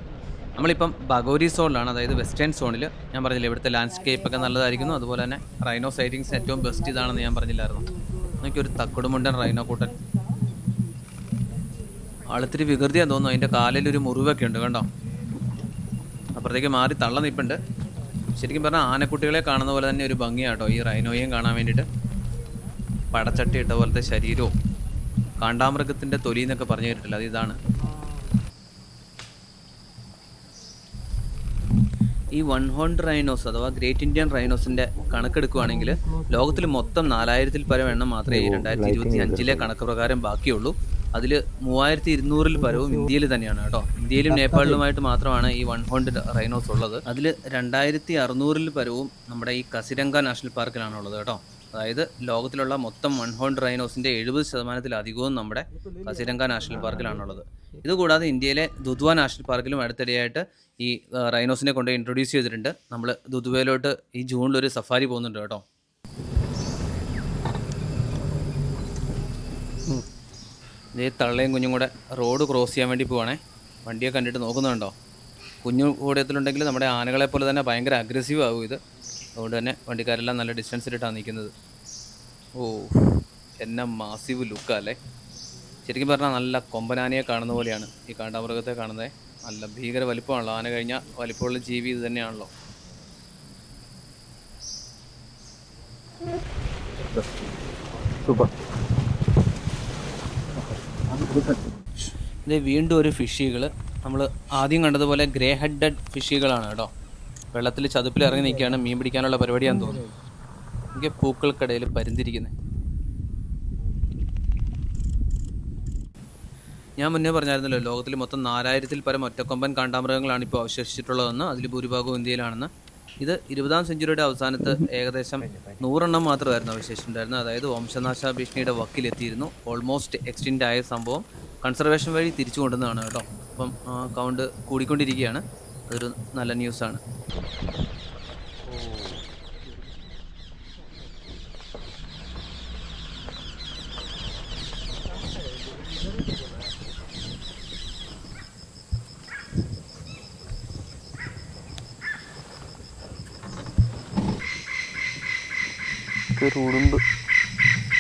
നമ്മളിപ്പം ബഗോരി സോണിലാണ്, അതായത് വെസ്റ്റേൺ സോണിൽ. ഞാൻ പറഞ്ഞില്ല ഇവിടുത്തെ ലാൻഡ്സ്കേപ്പ് ഒക്കെ നല്ലതായിരിക്കുന്നു. അതുപോലെ തന്നെ റൈനോ സൈറ്റിങ്സ് ഏറ്റവും ബെസ്റ്റ് ഇതാണെന്ന് ഞാൻ പറഞ്ഞില്ലായിരുന്നു. എനിക്കൊരു തക്കുടുമുണ്ടൻ റൈനോ കൂട്ടൻ. ആളിത്തിരി വികൃതിയാന്ന് തോന്നുന്നു. അതിൻ്റെ കാലിലൊരു മുറിവൊക്കെ ഉണ്ട് കണ്ടോ. അപ്പുറത്തേക്ക് മാറി തള്ള നിൽപ്പുണ്ട്. ശരിക്കും പറഞ്ഞാൽ ആനക്കുട്ടികളെ കാണുന്ന പോലെ തന്നെ ഒരു ഭംഗിയാട്ടോ ഈ റൈനോയെയും കാണാൻ വേണ്ടിയിട്ട്. പടച്ചട്ടി ഇട്ട പോലത്തെ ശരീരവും കാണ്ടാമൃഗത്തിൻ്റെ തൊലി എന്നൊക്കെ പറഞ്ഞു കേട്ടിട്ടില്ല, അത് ഇതാണ്. ഈ 1 ഹോൺഡ് റൈനോസ് അഥവാ ഗ്രേറ്റ് ഇന്ത്യൻ റൈനോസിൻ്റെ കണക്കെടുക്കുകയാണെങ്കിൽ ലോകത്തിൽ മൊത്തം 4000-ൽ പരം എണ്ണം മാത്രമേ 2025 കണക്ക് പ്രകാരം ബാക്കിയുള്ളൂ. അതിൽ 3200-ൽ പരവും ഇന്ത്യയിൽ തന്നെയാണ് കേട്ടോ. ഇന്ത്യയിലും നേപ്പാളിലുമായിട്ട് മാത്രമാണ് ഈ 1 ഹോൺഡ് റൈനോസ് ഉള്ളത്. അതിൽ 2600-ൽ പരവും നമ്മുടെ ഈ കസിരംഗ നാഷണൽ പാർക്കിലാണുള്ളത് കേട്ടോ. അതായത് ലോകത്തിലുള്ള മൊത്തം 1 ഹോൺഡ് റൈനോസിൻ്റെ 70%-ലധികവും നമ്മുടെ കസിരംഗ നാഷണൽ പാർക്കിലാണുള്ളത്. ഇതുകൂടാതെ ഇന്ത്യയിലെ ദുധ്വ നാഷണൽ പാർക്കിലും അടുത്തിടെയായിട്ട് ഈ റൈനോസിനെ കൊണ്ട് ഇൻട്രൊഡ്യൂസ് ചെയ്തിട്ടുണ്ട്. നമ്മൾ ദുധ്വയിലോട്ട് ഈ ജൂണിലൊരു സഫാരി പോകുന്നുണ്ട് കേട്ടോ. ഇതേ തള്ളയും കുഞ്ഞും കൂടെ റോഡ് ക്രോസ് ചെയ്യാൻ വേണ്ടി പോവാണേ. വണ്ടിയെ കണ്ടിട്ട് നോക്കുന്നുണ്ടോ. കുഞ്ഞു കൂടത്തിലുണ്ടെങ്കിൽ നമ്മുടെ ആനകളെ പോലെ തന്നെ ഭയങ്കര അഗ്രസീവ് ആകും ഇത്. അതുകൊണ്ട് തന്നെ വണ്ടിക്കാരെല്ലാം നല്ല ഡിസ്റ്റൻസിലിട്ടാണ് നിൽക്കുന്നത്. ഓ, എന്നെ മാസീവ് ലുക്കല്ലേ. ശരിക്കും പറഞ്ഞാൽ നല്ല കൊമ്പനാനയെ കാണുന്ന പോലെയാണ് ഈ കാണ്ടാമൃഗത്തെ കാണുന്നത്. നല്ല ഭീകര വലിപ്പമാണല്ലോ. ആന കഴിഞ്ഞാൽ വലിപ്പമുള്ള ജീവി ഇത് തന്നെയാണല്ലോ. ഇത് വീണ്ടും ഒരു ഫിഷികൾ. നമ്മൾ ആദ്യം കണ്ടതുപോലെ ഗ്രേ ഹെഡഡ് ഫിഷികളാണ് കേട്ടോ. വെള്ളത്തിൽ ചതുപ്പിൽ ഇറങ്ങി നിൽക്കുകയാണ്. മീൻ പിടിക്കാനുള്ള പരിപാടിയാണെന്ന് തോന്നുന്നു. എനിക്ക് പൂക്കൾക്കിടയിൽ പരുന്തിരിക്കുന്നത്. ഞാൻ മുന്നേ പറഞ്ഞായിരുന്നല്ലോ ലോകത്തിൽ മൊത്തം 4000-ൽ പരം ഒറ്റക്കൊമ്പൻ കാണ്ടാമൃഗങ്ങളാണ് ഇപ്പോൾ അവശേഷിച്ചിട്ടുള്ളതെന്ന്. അതിൽ ഭൂരിഭാഗവും ഇന്ത്യയിലാണെന്ന്. ഇത് 20ാം സെഞ്ചുറിയുടെ അവസാനത്ത് ഏകദേശം 100 മാത്രമായിരുന്നു അവശേഷിച്ചിട്ടുണ്ടായിരുന്നത്. അതായത് വംശനാശ ഭീഷണിയുടെ വക്കിലെത്തിയിരുന്നു. ഓൾമോസ്റ്റ് എക്സ്റ്റിൻ്റ് ആയ സംഭവം കൺസർവേഷൻ വഴി തിരിച്ചു കൊണ്ടുവന്നതാണ് കേട്ടോ. അപ്പം കൗണ്ട് കൂടിക്കൊണ്ടിരിക്കുകയാണ്. അതൊരു നല്ല ന്യൂസാണ്. ഒരു ഉടുമ്പ്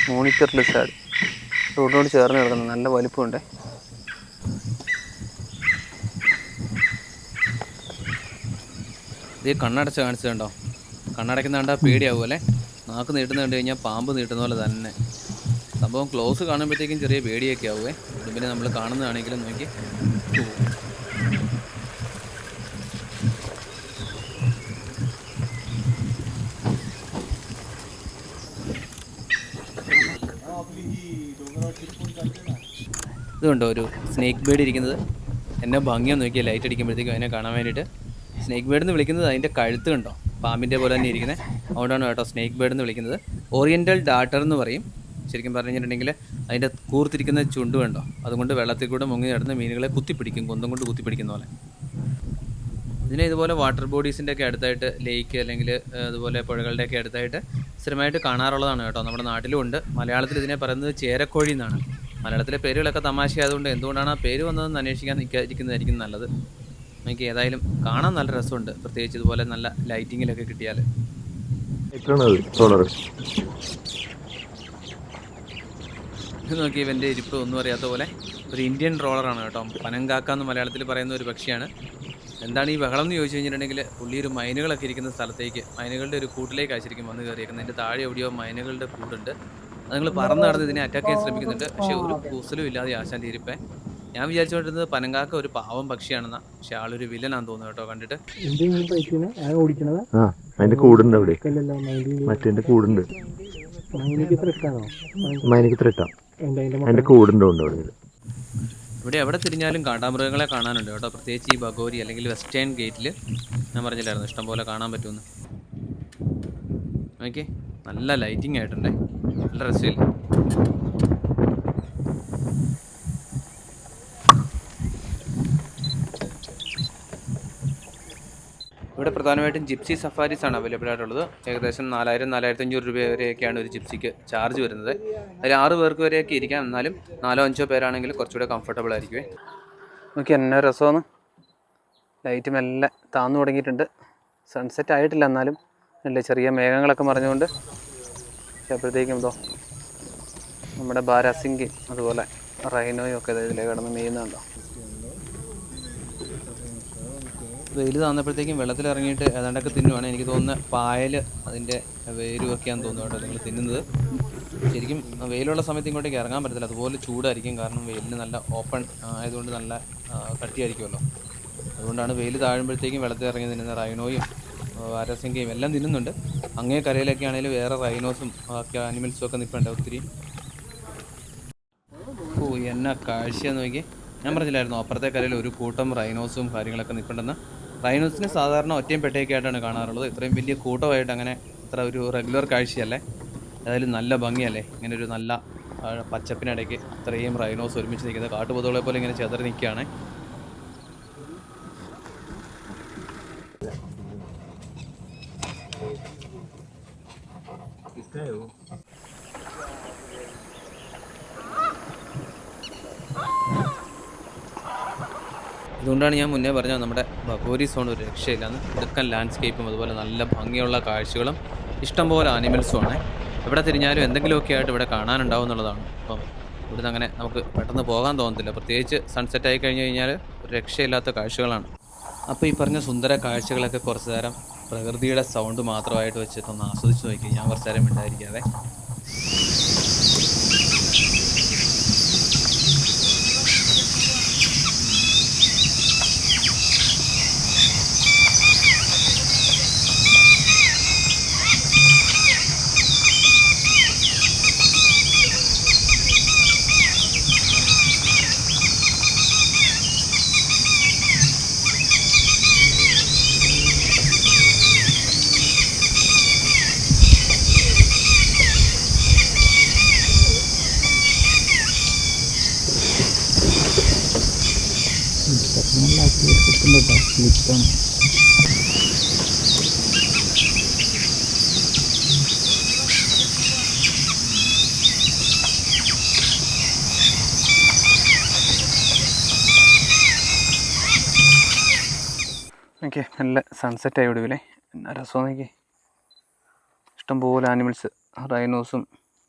മോണിറ്റർ ലിസാർഡ് റോഡിനോട് ചേർന്ന് കിടക്കുന്നത്, നല്ല വലിപ്പമുണ്ട്. ഇത് കണ്ണടച്ച് കാണിച്ചത് കണ്ടോ? കണ്ണടയ്ക്കുന്ന കണ്ടാൽ പേടിയാവുമല്ലേ? നാക്ക് നീട്ടുന്ന കണ്ടു കഴിഞ്ഞാൽ പാമ്പ് നീട്ടുന്ന പോലെ തന്നെ. സംഭവം ക്ലോസ് കാണുമ്പോഴത്തേക്കും ചെറിയ പേടിയൊക്കെ ആവുമേ. ഉടുമ്പിനെ നമ്മൾ കാണുന്നതാണെങ്കിലും നോക്കി. ഇതുണ്ടോ ഒരു സ്നേക്ക് ബേർഡ് ഇരിക്കുന്നത്? എന്നെ ഭംഗിയൊന്നും നോക്കിയാൽ ലൈറ്റ് അടിക്കുമ്പോഴത്തേക്കും അതിനെ കാണാൻ വേണ്ടിയിട്ട്. സ്നേക്ക് ബേർഡ് എന്ന് വിളിക്കുന്നത് അതിൻ്റെ കഴുത്ത് കണ്ടോ, പാമ്പിൻ്റെ പോലെ തന്നെ ഇരിക്കുന്നത്. അതുകൊണ്ടാണ് കേട്ടോ സ്നേക്ക് ബേർഡ് എന്ന് വിളിക്കുന്നത്. ഓറിയൻ്റൽ ഡാർട്ടർ എന്ന് പറയും. ശരിക്കും പറഞ്ഞു കഴിഞ്ഞിട്ടുണ്ടെങ്കിൽ അതിൻ്റെ കൂർത്തിരിക്കുന്ന ചുണ്ട് കണ്ടോ, അതുകൊണ്ട് വെള്ളത്തിൽ കൂടെ മുങ്ങി നടന്ന് മീനുകളെ കുത്തിപ്പിടിക്കും, കൊന്തം കൊണ്ട് കുത്തിപ്പിടിക്കുന്ന പോലെ. ഇതിനെ ഇതുപോലെ വാട്ടർ ബോഡീസിൻ്റെ ഒക്കെ അടുത്തായിട്ട്, ലേക്ക് അല്ലെങ്കിൽ അതുപോലെ പുഴകളുടെയൊക്കെ അടുത്തായിട്ട് സ്ഥിരമായിട്ട് കാണാറുള്ളതാണ് കേട്ടോ. നമ്മുടെ നാട്ടിലും ഉണ്ട്. മലയാളത്തിൽ ഇതിനെ പറയുന്നത് ചേരക്കോഴി എന്നാണ്. മലയാളത്തിലെ പേരുകളൊക്കെ തമാശയായതുകൊണ്ട് എന്തുകൊണ്ടാണ് ആ പേര് വന്നതെന്ന് അന്വേഷിക്കാൻ നിൽക്കാതിരിക്കുന്നതായിരിക്കും നല്ലത്. എനിക്ക് ഏതായാലും കാണാൻ നല്ല രസമുണ്ട്, പ്രത്യേകിച്ച് ഇതുപോലെ നല്ല ലൈറ്റിങ്ങിലൊക്കെ കിട്ടിയാൽ. ഇത് നോക്കി ഇവൻ്റെ ഇരിപ്പ് ഒന്നും അറിയാത്ത പോലെ. ഒരു ഇന്ത്യൻ ട്രോളറാണ് കേട്ടോ. പനങ്കാക്ക എന്ന് മലയാളത്തിൽ പറയുന്ന ഒരു പക്ഷിയാണ്. എന്താണ് ഈ ബഹളം എന്ന് ചോദിച്ചു കഴിഞ്ഞിട്ടുണ്ടെങ്കിൽ, പുള്ളി ഒരു മൈനുകളൊക്കെ ഇരിക്കുന്ന സ്ഥലത്തേക്ക്, മൈനുകളുടെ ഒരു കൂട്ടിലേക്കാണ് ശരിക്കും വന്ന് കയറിയിരിക്കുന്നത്. അതിൻ്റെ താഴെ എവിടെയോ മൈനുകളുടെ കൂടുണ്ട്. അത് നിങ്ങൾ പറന്ന് നടന്ന് ഇതിനെ അറ്റാക്ക് ചെയ്യാൻ ശ്രമിക്കുന്നുണ്ട്. പക്ഷേ ഒരു കൂസലും ഇല്ലാതെ ആശാൻ്റെ ഇരിപ്പേ. ഞാൻ വിചാരിച്ചുകൊണ്ടിരുന്നത് പനങ്കാക്ക ഒരു പാവം പക്ഷിയാണെന്നാ. പക്ഷെ ആളൊരു വില്ലനാന്ന് തോന്നുന്നു കേട്ടോ കണ്ടിട്ട്. അതിന്റെ കൂടുണ്ട് അവിടെ, മറ്റേ കൂടുണ്ട്. അതിന്റെ കൂടുണ്ട് അവിടെ. ഇവിടെ എവിടെ തിരിഞ്ഞാലും കാണ്ടാമൃഗങ്ങളെ കാണാനുണ്ട് കേട്ടോ. പ്രത്യേകിച്ച് ഈ ബഗോരി അല്ലെങ്കിൽ വെസ്റ്റേൺ ഗേറ്റിൽ ഞാൻ പറഞ്ഞില്ലായിരുന്നു ഇഷ്ടംപോലെ കാണാൻ പറ്റുമെന്ന്. ഓക്കെ, നല്ല ലൈറ്റിംഗ് ആയിട്ടുണ്ടേ, നല്ല രസമില്ല. ഇവിടെ പ്രധാനമായിട്ടും ജിപ്സി സഫാരീസാണ് അവൈലബിൾ ആയിട്ടുള്ളത്. ഏകദേശം 4000-4500 രൂപ വരെയൊക്കെയാണ് ഒരു ജിപ്സിക്ക് ചാർജ് വരുന്നത്. അതിൽ 6 പേർക്ക് വരെയൊക്കെ ഇരിക്കാം. എന്നാലും 4-5 പേരാണെങ്കിൽ കുറച്ചുകൂടെ കംഫർട്ടബിൾ ആയിരിക്കുമേ. നോക്കി എന്നാ രസമാണ്. ലൈറ്റ് മെല്ലെ താന്നു തുടങ്ങിയിട്ടുണ്ട്. സൺസെറ്റ് ആയിട്ടില്ല, എന്നാലും അല്ലേ ചെറിയ മേഘങ്ങളൊക്കെ മറിഞ്ഞുകൊണ്ട്. പക്ഷേ അപ്പോഴത്തേക്കും എന്തോ നമ്മുടെ ബാരാസിംഗ് അതുപോലെ റൈനോയും ഒക്കെ ഇതിലേ കിടന്ന് മെയ്യുന്നുണ്ടോ. വെയിൽ താന്നപ്പോഴത്തേക്കും വെള്ളത്തിലിറങ്ങിയിട്ട് ഏതാണ്ടൊക്കെ തിന്നുവാണ്. എനിക്ക് തോന്നുന്നത് പായൽ അതിൻ്റെ വേരുമൊക്കെയാണെന്ന് തോന്നുന്നു കേട്ടോ നിങ്ങൾ തിന്നുന്നത്. ശരിക്കും വെയിലുള്ള സമയത്ത് ഇങ്ങോട്ടേക്ക് ഇറങ്ങാൻ പറ്റത്തില്ല, അതുപോലെ ചൂടായിരിക്കും. കാരണം വെയിലിന് നല്ല ഓപ്പൺ ആയതുകൊണ്ട് നല്ല കട്ടിയായിരിക്കുമല്ലോ. അതുകൊണ്ടാണ് വെയിൽ താഴുമ്പോഴത്തേക്കും വെള്ളത്തിൽ ഇറങ്ങി തിന്നുന്ന റൈനോയും വാരസിംഗയും എല്ലാം തിന്നുന്നുണ്ട്. അങ്ങേ കരയിലൊക്കെ ആണെങ്കിലും വേറെ റൈനോസും ഒക്കെ ആനിമൽസും ഒക്കെ നിൽപ്പുണ്ട് ഒത്തിരി. ഓ എന്നാ കാഴ്ചയെന്ന് നോക്കി. ഞാൻ പറഞ്ഞില്ലായിരുന്നു അപ്പുറത്തെ കരയിൽ ഒരു കൂട്ടം റൈനോസും കാര്യങ്ങളൊക്കെ നിൽപ്പുണ്ടെന്ന്. റൈനോസിനെ സാധാരണ ഒറ്റയും പെട്ടയൊക്കെ ആയിട്ടാണ് കാണാറുള്ളത്. ഇത്രയും വലിയ കൂട്ടമായിട്ട് അങ്ങനെ ഇത്ര ഒരു റെഗുലർ കാഴ്ചയല്ലേ. ഏതായാലും നല്ല ഭംഗിയല്ലേ ഇങ്ങനെ ഒരു നല്ല പച്ചപ്പിനിടയ്ക്ക് ഇത്രയും റൈനോസ് ഒരുമിച്ച് നിൽക്കുന്നത്. കാട്ടുപൊതുകളെ പോലെ ഇങ്ങനെ ചെതറി നിൽക്കുകയാണ്. അതുകൊണ്ടാണ് ഞാൻ മുന്നേ പറഞ്ഞത് നമ്മുടെ ബഗോരി സോൺ ഒരു രക്ഷയില്ലാന്ന്. ഇടുക്കൻ ലാൻഡ്സ്കേപ്പും അതുപോലെ നല്ല ഭംഗിയുള്ള കാഴ്ചകളും ഇഷ്ടംപോലെ ആനിമൽസും ആണ്. എവിടെ തിരിഞ്ഞാലും എന്തെങ്കിലുമൊക്കെ ആയിട്ട് ഇവിടെ കാണാനുണ്ടാവും എന്നുള്ളതാണ്. അപ്പം ഇവിടുന്ന് അങ്ങനെ നമുക്ക് പെട്ടെന്ന് പോകാൻ തോന്നത്തില്ല. പ്രത്യേകിച്ച് സൺസെറ്റ് ആയി കഴിഞ്ഞ് കഴിഞ്ഞാൽ ഒരു രക്ഷയില്ലാത്ത കാഴ്ചകളാണ്. അപ്പോൾ ഈ പറഞ്ഞ സുന്ദര കാഴ്ചകളൊക്കെ കുറച്ച് നേരം പ്രകൃതിയുടെ സൗണ്ട് മാത്രമായിട്ട് വെച്ചിട്ടൊന്ന് ആസ്വദിച്ച് നോക്കി. ഞാൻ കുറച്ച് നേരം ഉണ്ടായിരിക്കാതെ. സ്ലിപ്പാണ്. ഓക്കെ, നല്ല സൺസെറ്റായി ഒടുവിലെ. എന്നാ രസം നോക്കി, ഇഷ്ടംപോലെ ആനിമൽസ്, റൈനോസും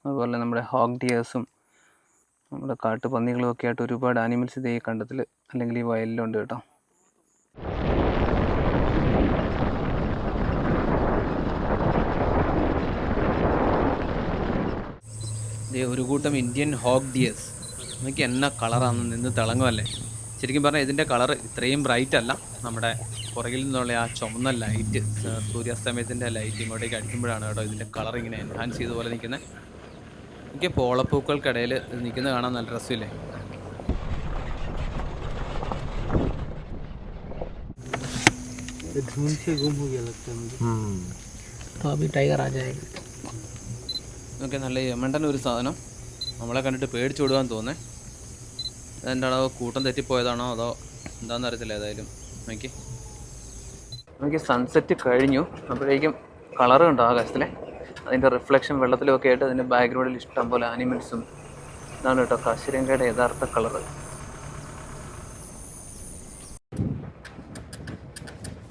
അതുപോലെ നമ്മുടെ ഹോഗ് ഡിയേഴ്സും നമ്മുടെ കാട്ടുപന്നികളും ഒക്കെ ആയിട്ട് ഒരുപാട് ആനിമൽസ് ഇതേ കണ്ടത്തിൽ അല്ലെങ്കിൽ ഈ വയലിലുണ്ട് കേട്ടോ. ഒരു കൂട്ടം ഇന്ത്യൻ ഹോഗ് ഡിയേഴ്സ് നോക്കി എന്നാ കളറാണെന്ന് നിന്ന് തിളങ്ങുമല്ലേ. ശരിക്കും പറഞ്ഞാൽ ഇതിൻ്റെ കളർ ഇത്രയും ബ്രൈറ്റ് അല്ല. നമ്മുടെ പുറകിൽ നിന്നുള്ള ആ ചുമന്ന ലൈറ്റ്, സൂര്യാസ്തമയത്തിൻ്റെ ലൈറ്റ് ഇങ്ങോട്ടേക്ക് അടിക്കുമ്പോഴാണ് കേട്ടോ ഇതിൻ്റെ കളർ ഇങ്ങനെ എൻഹാൻസ് ചെയ്ത പോലെ നിൽക്കുന്നത്. എനിക്ക് പോളപ്പൂക്കൾക്കിടയിൽ ഇത് നിൽക്കുന്നത് കാണാൻ നല്ല രസമില്ലേ. धुंध से गुम हो गया लगता है मुझे। तो अभी टाइगर आ जाएगा. ഓക്കെ, നല്ല യമണ്ടൻ ഒരു സാധനം നമ്മളെ കണ്ടിട്ട് പേടിച്ചു വിടുവാൻ തോന്നേ. അതെന്താണോ കൂട്ടം തെറ്റിപ്പോയതാണോ അതോ എന്താണെന്ന് അറിയത്തില്ല. ഏതായാലും നമുക്ക് സൺസെറ്റ് കഴിഞ്ഞു. അപ്പോഴേക്കും കളറ് കണ്ടോ ആകാശത്തിലെ, അതിൻ്റെ റിഫ്ലക്ഷൻ വെള്ളത്തിലൊക്കെ ആയിട്ട് അതിൻ്റെ ബാക്ക്ഗ്രൗണ്ടിൽ ഇഷ്ടം പോലെ ആനിമൽസും. ഇതാണ് കേട്ടോ കാശിരംഗയുടെ യഥാർത്ഥ കളറ്.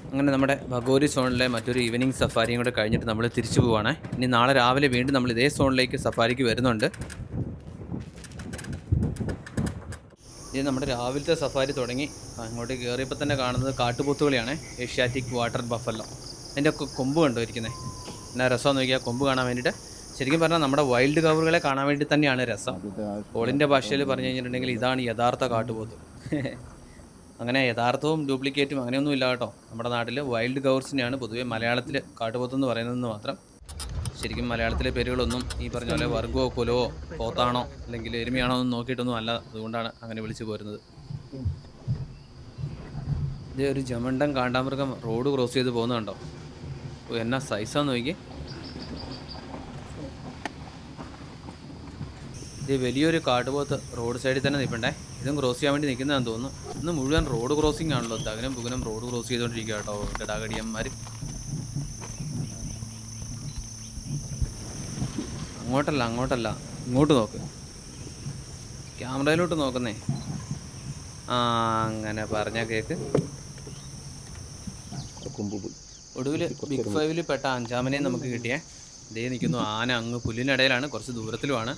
അങ്ങനെ നമ്മുടെ ഭഗോരി സോണിലെ മറ്റൊരു ഈവനിങ് സഫാരിയും കൂടെ കഴിഞ്ഞിട്ട് നമ്മൾ തിരിച്ചു പോവുകയാണ്. ഇനി നാളെ രാവിലെ വീണ്ടും നമ്മൾ ഇതേ സോണിലേക്ക് സഫാരിക്ക് വരുന്നുണ്ട്. ഇത് നമ്മുടെ രാവിലത്തെ സഫാരി തുടങ്ങി അങ്ങോട്ട് കയറിയപ്പോൾ തന്നെ കാണുന്നത് കാട്ടുപോത്തുകളെയാണ്, ഏഷ്യാറ്റിക് വാട്ടർ ബഫല്ലോ. അതിൻ്റെ കൊമ്പ് കണ്ടോ ഇരിക്കുന്നത്, എന്നാ രസമെന്ന് നോക്കിയാൽ കൊമ്പ് കാണാൻ വേണ്ടിയിട്ട്. ശരിക്കും പറഞ്ഞാൽ നമ്മുടെ വൈൽഡ് കവറുകളെ കാണാൻ വേണ്ടി തന്നെയാണ് രസം. പോളിൻ്റെ ഭാഷയിൽ പറഞ്ഞു കഴിഞ്ഞിട്ടുണ്ടെങ്കിൽ ഇതാണ് യഥാർത്ഥ കാട്ടുപോത്ത്. അങ്ങനെ യഥാർത്ഥവും ഡ്യൂപ്ലിക്കേറ്റും അങ്ങനെയൊന്നും ഇല്ല കേട്ടോ. നമ്മുടെ നാട്ടിൽ വൈൽഡ് ഗൗർസിനെയാണ് പൊതുവെ മലയാളത്തിൽ കാട്ടുപോത്തെന്ന് പറയുന്നതെന്ന് മാത്രം. ശരിക്കും മലയാളത്തിലെ പേരുകളൊന്നും ഈ പറഞ്ഞ പോലെ വർഗമോ കുലവോ പോത്താണോ അല്ലെങ്കിൽ എരുമയാണോ എന്ന് നോക്കിയിട്ടൊന്നും അല്ല. അതുകൊണ്ടാണ് അങ്ങനെ വിളിച്ചു പോരുന്നത്. ഇത് ഒരു ജമണ്ടൻ കാണ്ടാമൃഗം റോഡ് ക്രോസ് ചെയ്ത് പോകുന്നുണ്ടോ. എന്നാ സൈസാന്ന് നോക്കി. ഇത് വലിയൊരു കാട്ടുപോത്ത് റോഡ് സൈഡിൽ തന്നെ നിൽപ്പണ്ടേ. ഇതും ക്രോസ് ചെയ്യാൻ വേണ്ടി നിൽക്കുന്നതാണെന്ന് തോന്നുന്നു. ഇന്ന് മുഴുവൻ റോഡ് ക്രോസിംഗ് ആണല്ലോ. തകനും പുകനും റോഡ് ക്രോസ് ചെയ്തുകൊണ്ടിരിക്കുക കേട്ടോ ഗടാഗടിയന്മാർ. അങ്ങോട്ടല്ല ഇങ്ങോട്ട് നോക്ക്, ക്യാമറയിലോട്ട് നോക്കുന്നേ. അങ്ങനെ പറഞ്ഞ കേക്ക്. ഒടുവിൽ ബിഗ് 5 പെട്ട 5-ാമനെയും നമുക്ക് കിട്ടിയേ. ഇതേ നിൽക്കുന്നു ആന. അങ്ങ് പുല്ലിനിടയിലാണ്, കുറച്ച് ദൂരത്തിലുമാണ്.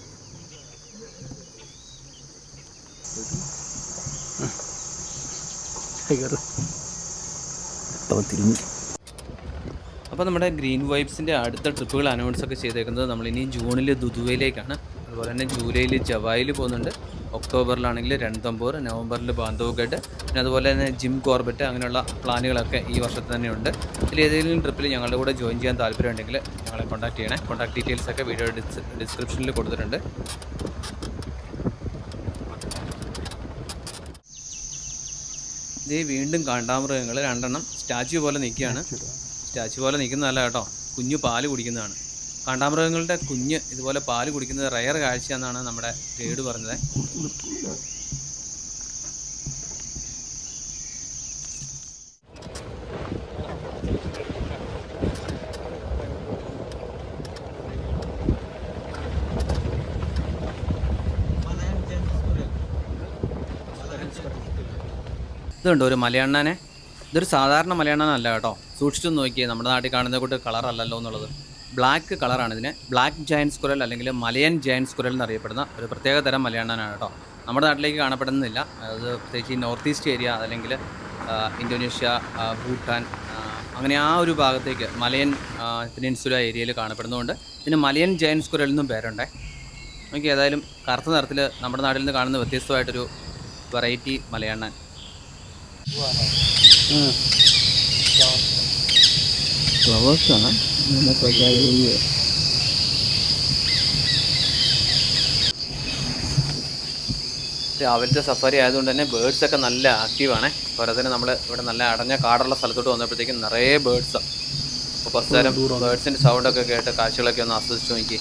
അപ്പോൾ നമ്മുടെ ഗ്രീൻ വൈബ്സിൻ്റെ അടുത്ത ട്രിപ്പുകൾ അനൗൺസ് ഒക്കെ ചെയ്തേക്കുന്നത് നമ്മളിനി ജൂണിൽ ദുദുവയിലേക്കാണ്. അതുപോലെ തന്നെ ജൂലൈയിൽ ജവായിൽ പോകുന്നുണ്ട്. ഒക്ടോബറിലാണെങ്കിൽ രൺതംബോർ, നവംബറിൽ ബാന്ധവ്ഗഡ്, പിന്നെ അതുപോലെ തന്നെ ജിം കോർബറ്റ്, അങ്ങനെയുള്ള പ്ലാനുകളൊക്കെ ഈ വർഷത്തിൽ തന്നെയുണ്ട്. ഇതിൽ ഏതെങ്കിലും ട്രിപ്പിൽ ഞങ്ങളുടെ കൂടെ ജോയിൻ ചെയ്യാൻ താല്പര്യമുണ്ടെങ്കിൽ ഞങ്ങളെ കോൺടാക്ട് ചെയ്യണേ. കോൺടാക്ട് ഡീറ്റെയിൽസൊക്കെ വീഡിയോ ഡിസ്ക്രിപ്ഷനിൽ കൊടുത്തിട്ടുണ്ട്. ഇത് വീണ്ടും കാണ്ടാമൃഗങ്ങൾ 2 സ്റ്റാച്യു പോലെ നിൽക്കുകയാണ്. സ്റ്റാച്യു പോലെ നിൽക്കുന്നതല്ല കേട്ടോ, കുഞ്ഞു പാല് കുടിക്കുന്നതാണ്. കാണ്ടാമൃഗങ്ങളുടെ കുഞ്ഞ് ഇതുപോലെ പാല് കുടിക്കുന്നത് റയർ കാഴ്ചയെന്നാണ് നമ്മുടെ ഗൈഡ് പറഞ്ഞത്. ഇതുണ്ട് ഒരു മലയണ്ണാനെ. ഇതൊരു സാധാരണ മലയണ്ണാനല്ല കേട്ടോ. സൂക്ഷിച്ചു നോക്കിയേ, നമ്മുടെ നാട്ടിൽ കാണുന്ന കൂട്ട് കളറല്ലല്ലോ എന്നുള്ളത്. ബ്ലാക്ക് കളറാണ് ഇതിന്. ബ്ലാക്ക് ജയൻറ്റ് സ്കുരൽ അല്ലെങ്കിൽ മലയൻ ജയൻറ്റ് സ്കുരൽ എന്നറിയപ്പെടുന്ന ഒരു പ്രത്യേക തരം മലയണ്ണാനാണ് കേട്ടോ. നമ്മുടെ നാട്ടിലേക്ക് കാണപ്പെടുന്നില്ല. അത് പ്രത്യേകിച്ച് ഈ നോർത്ത് ഈസ്റ്റ് ഏരിയ അല്ലെങ്കിൽ ഇന്തോനേഷ്യ, ഭൂട്ടാൻ, അങ്ങനെ ആ ഒരു ഭാഗത്തേക്ക് മലയൻ പെനിൻസുല ഏരിയയിൽ കാണപ്പെടുന്നതുകൊണ്ട് ഇതിന് മലയൻ ജയൻറ്റ് സ്കുരൽ എന്നും പേരുണ്ടേ. നമുക്ക് ഏതായാലും കറുത്ത നിറത്തിൽ നമ്മുടെ നാട്ടിൽ നിന്ന് കാണുന്ന വ്യത്യസ്തമായിട്ടൊരു വെറൈറ്റി മലയണ്ണാൻ. ഫ്ലവേഴ്സാണ് രാവിലത്തെ സഫാരി ആയതുകൊണ്ട് തന്നെ ബേഡ്സൊക്കെ നല്ല ആക്റ്റീവാണ്. പോരാത്തതിന് നമ്മൾ ഇവിടെ നല്ല അടഞ്ഞ കാടുള്ള സ്ഥലത്തോട്ട് വന്നപ്പോഴത്തേക്കും നിറയെ ബേഡ്സാണ്. അപ്പോൾ കുറച്ച് നേരം ബേഡ്സിൻ്റെ സൗണ്ടൊക്കെ കേട്ട് കാഴ്ചകളൊക്കെ ഒന്ന് ആസ്വദിച്ച് നോക്കി.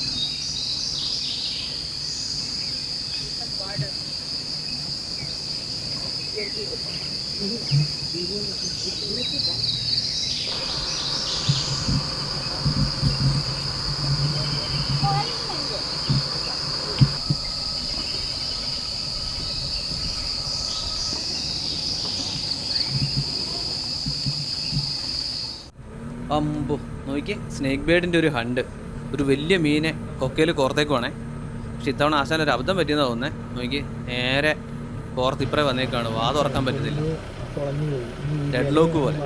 അമ്പോ നോക്കി സ്നേക്ക് ബേഡിൻ്റെ ഒരു ഹണ്ട്. ഒരു വലിയ മീനെ കൊക്കയിൽ കോർത്തേക്കുവാണേ. പക്ഷെ ഇത്തവണ ആശാൻ ഒരു അബദ്ധം പറ്റിയെന്നാണ് തോന്നുന്നത്. നോക്കി നേരെ കോർത്ത് ഇപ്പറേ വന്നേക്കാണ്. വാ തുറക്കാൻ പറ്റുന്നില്ല, ഡെഡ് ലോക്ക് പോലെ.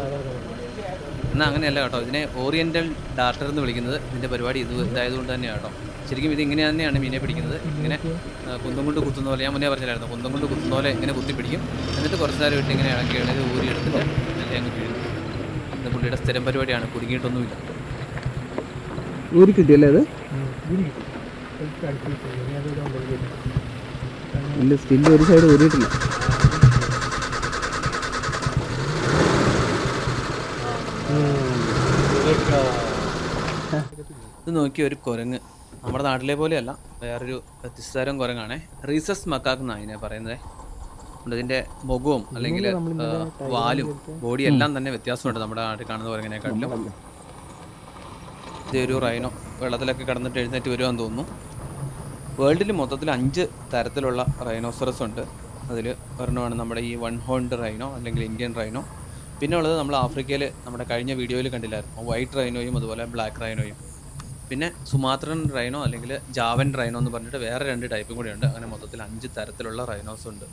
എന്നാൽ അങ്ങനെയല്ല കേട്ടോ, ഇതിനെ ഓറിയൻ്റൽ ഡാർട്ടർ എന്ന് വിളിക്കുന്നത്. ഇതിൻ്റെ പരിപാടി ഇതായതുകൊണ്ട് തന്നെയാണ് കേട്ടോ. ശരിക്കും ഇത് ഇങ്ങനെ തന്നെയാണ് മീനെ പിടിക്കുന്നത്. ഇങ്ങനെ കുന്തം കൊണ്ട് കുത്തുന്ന പോലെ, ഞാൻ മുന്നേ പറഞ്ഞില്ലായിരുന്നു, കുന്തം കൊണ്ട് കുത്തുന്ന പോലെ ഇങ്ങനെ കുത്തി പിടിക്കും. എന്നിട്ട് കുറച്ച് നേരം ഇട്ട് ഇങ്ങനെ ഇളക്കിയാണ് ഇത് ഊരി എടുത്തിട്ട് നല്ല അങ്ങ് വീഴും. ഇത് പുള്ളിയുടെ സ്ഥിരം പരിപാടിയാണ്, കുടുങ്ങിയിട്ടൊന്നുമില്ല. ഊരി കിട്ടിയല്ലേ അത്? ഇല്ല, സ്റ്റില്ല് ഒരു സൈഡ് ഊരിയിട്ടില്ല. ഇത് നോക്കിയ ഒരു കുരങ്ങ്, നമ്മുടെ നാട്ടിലെ പോലെയല്ല, വേറൊരു വ്യത്യസ്തതരം കുരങ്ങാണേ. റീസസ് മക്കാക്ക് എന്നാണ് ഇതിനെ പറയുന്നത്. ഇതിൻ്റെ മുഖവും അല്ലെങ്കിൽ വാലും ബോഡി എല്ലാം തന്നെ വ്യത്യാസമുണ്ട് നമ്മുടെ നാട്ടിൽ കാണുന്ന കുരങ്ങിനെക്കാട്ടിലും. ഇതൊരു റൈനോ വെള്ളത്തിലൊക്കെ കിടന്നിട്ട് എഴുന്നേറ്റ് വരുവാന്ന് തോന്നുന്നു. വേൾഡിൽ മൊത്തത്തിൽ 5 തരത്തിലുള്ള റൈനോസറസ് ഉണ്ട്. അതിൽ ഒരെണ്ണമാണ് നമ്മുടെ ഈ 1 ഹോൺഡ് റൈനോ അല്ലെങ്കിൽ ഇന്ത്യൻ റൈനോ. പിന്നെ ഉള്ളത് നമ്മൾ ആഫ്രിക്കയിൽ നമ്മുടെ കഴിഞ്ഞ വീഡിയോയിൽ കണ്ടില്ലായിരുന്നു, വൈറ്റ് റൈനോയും അതുപോലെ ബ്ലാക്ക് റൈനോയും. പിന്നെ സുമാത്രൻ റൈനോ അല്ലെങ്കിൽ ജാവൻ റൈനോ എന്ന് പറഞ്ഞിട്ട് വേറെ 2 ടൈപ്പും കൂടി ഉണ്ട്. അങ്ങനെ മൊത്തത്തിൽ 5 തരത്തിലുള്ള റൈനോസ് ഉണ്ട്.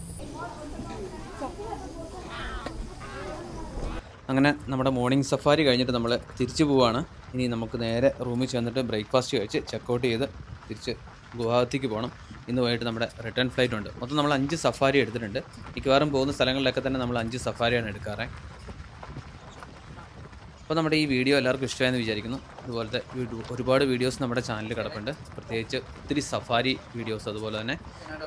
അങ്ങനെ നമ്മുടെ മോർണിംഗ് സഫാരി കഴിഞ്ഞിട്ട് നമ്മൾ തിരിച്ചു പോവുകയാണ്. ഇനി നമുക്ക് നേരെ റൂമിൽ ചെന്നിട്ട് ബ്രേക്ക്ഫാസ്റ്റ് കഴിച്ച് ചെക്കൗട്ട് ചെയ്ത് തിരിച്ച് ഗുവാഹത്തിക്ക് പോകണം. ഇന്ന് പോയിട്ട് നമ്മുടെ റിട്ടേൺ ഫ്ലൈറ്റ് ഉണ്ട്. മൊത്തം നമ്മൾ 5 സഫാരി എടുത്തിട്ടുണ്ട്. മിക്കവാറും പോകുന്ന സ്ഥലങ്ങളിലൊക്കെ തന്നെ നമ്മൾ 5 സഫാരിയാണ് എടുക്കാറ്. അപ്പോൾ നമ്മുടെ ഈ വീഡിയോ എല്ലാവർക്കും ഇഷ്ടമായെന്ന് വിചാരിക്കുന്നു. അതുപോലത്തെ ഒരുപാട് വീഡിയോസ് നമ്മുടെ ചാനലിൽ കിടപ്പുണ്ട്. പ്രത്യേകിച്ച് ഒത്തിരി സഫാരി വീഡിയോസ്, അതുപോലെ തന്നെ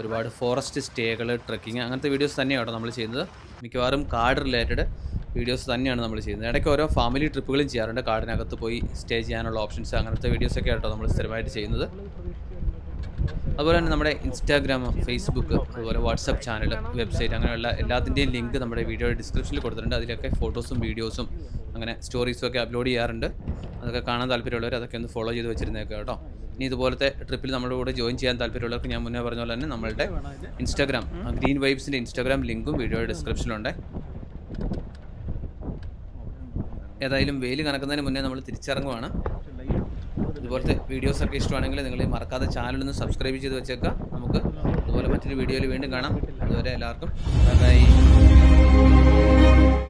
ഒരുപാട് ഫോറസ്റ്റ് സ്റ്റേകൾ, ട്രെക്കിങ്, അങ്ങനത്തെ വീഡിയോസ് തന്നെയാണ് നമ്മൾ ചെയ്യുന്നത്. മിക്കവാറും കാട് റിലേറ്റഡ് വീഡിയോസ് തന്നെയാണ് നമ്മൾ ചെയ്യുന്നത്. ഇടയ്ക്ക് ഓരോ ഫാമിലി ട്രിപ്പുകളും ചെയ്യാറുണ്ട്. കാടിനകത്ത് പോയി സ്റ്റേ ചെയ്യാനുള്ള ഓപ്ഷൻസ്, അങ്ങനത്തെ വീഡിയോസൊക്കെ ആട്ടോ നമ്മൾ സ്ഥിരമായിട്ട് ചെയ്യുന്നത്. അതുപോലെ തന്നെ നമ്മുടെ ഇൻസ്റ്റാഗ്രാം, ഫേസ്ബുക്ക്, അതുപോലെ വാട്സപ്പ് ചാനൽ, വെബ്സൈറ്റ്, അങ്ങനെയുള്ള എല്ലാത്തിൻ്റെയും ലിങ്ക് നമ്മുടെ വീഡിയോയുടെ ഡിസ്ക്രിപ്ഷനിൽ കൊടുത്തിട്ടുണ്ട്. അതിലൊക്കെ ഫോട്ടോസും വീഡിയോസും അങ്ങനെ സ്റ്റോറീസും ഒക്കെ അപ്ലോഡ് ചെയ്യാറുണ്ട്. അതൊക്കെ കാണാൻ താല്പര്യമുള്ളവർ അതൊക്കെ ഒന്ന് ഫോളോ ചെയ്ത് വെച്ചിരുന്നേക്കാം കേട്ടോ. ഇനി ഇതുപോലത്തെ ട്രിപ്പിൽ നമ്മുടെ കൂടെ ജോയിൻ ചെയ്യാൻ താല്പര്യമുള്ളവർക്ക് ഞാൻ മുന്നേ പറഞ്ഞ പോലെ തന്നെ നമ്മളുടെ ഇൻസ്റ്റാഗ്രാം, ഗ്രീൻ വൈബ്സിൻ്റെ ഇൻസ്റ്റാഗ്രാം ലിങ്കും വീഡിയോയുടെ ഡിസ്ക്രിപ്ഷനിലുണ്ട്. ഏതായാലും വെയിൽ കനക്കുന്നതിന് മുന്നേ നമ്മൾ തിരിച്ചിറങ്ങുവാണ്. ഇതുപോലത്തെ വീഡിയോസൊക്കെ ഇഷ്ടമാണെങ്കിൽ നിങ്ങൾ മറക്കാതെ ചാനലൊന്ന് സബ്സ്ക്രൈബ് ചെയ്ത് വെച്ചേക്കാം. നമുക്ക് അതുപോലെ മറ്റൊരു വീഡിയോയിൽ വീണ്ടും കാണാം. അതുവരെ എല്ലാവർക്കും ബൈ.